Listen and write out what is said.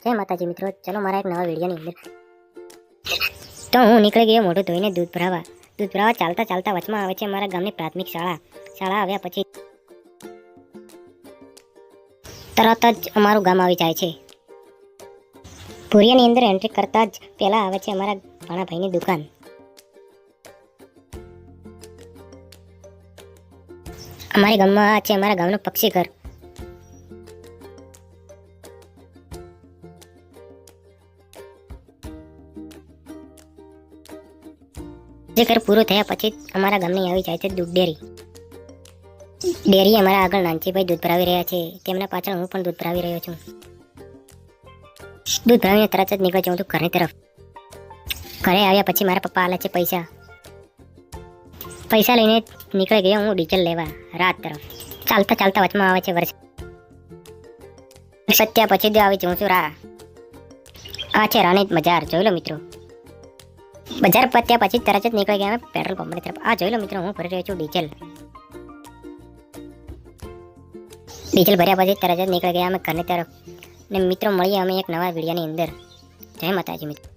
જય માતાજી મિત્રો, ચલો મારા એક નવા વિડીયોની અંદર તો હું નીકળી ગયો મોઢું ધોઈને દૂધ ભરાવા ચાલતા ચાલતા વચમાં આવે છે મારા ગામની પ્રાથમિક શાળા આવ્યા પછી તરત જ અમારું ગામ આવી જાય છે। ભુરિયાની અંદર એન્ટ્રી કરતા જ પહેલા આવે છે અમારા ભાણાભાઈની દુકાન। અમારી ગામમાં આ છે અમારા ગામનું પક્ષી ઘર। જે ઘર પૂરું થયા પછી અમારા ગામની આવી જાય છે દૂધ ડેરી અમારા આગળ નાનજીભાઈ દૂધ ભરાવી રહ્યા છે, તેમના પાછળ હું પણ દૂધ ભરાવી રહ્યો છું। દૂધ ભરાવીને તરત જ નીકળી જાઉં છું ઘરની તરફ। ઘરે આવ્યા પછી મારા પપ્પા આલે છે પૈસા લઈને નીકળી ગયો હું ડીઝલ લેવા રાત તરફ। ચાલતા ચાલતા વચમાં આવે છે વરસાદ પત્યા પછી જ આવી જાઉં છું આ છે રાણી બજાર, જોઈ લો મિત્રો। બજાર પત્યા પછી તરત જ નીકળી ગયા અમે પેટ્રોલ પંપની તરફ। આ જોઈ લો મિત્રો, હું ભરી રહ્યો છું ડીઝલ ભર્યા પછી તરત જ નીકળી ગયા અમે ઘરની તરફ। ને મિત્રો મળીએ અમે એક નવા વિડીયોની અંદર। જય માતાજી મિત્રો।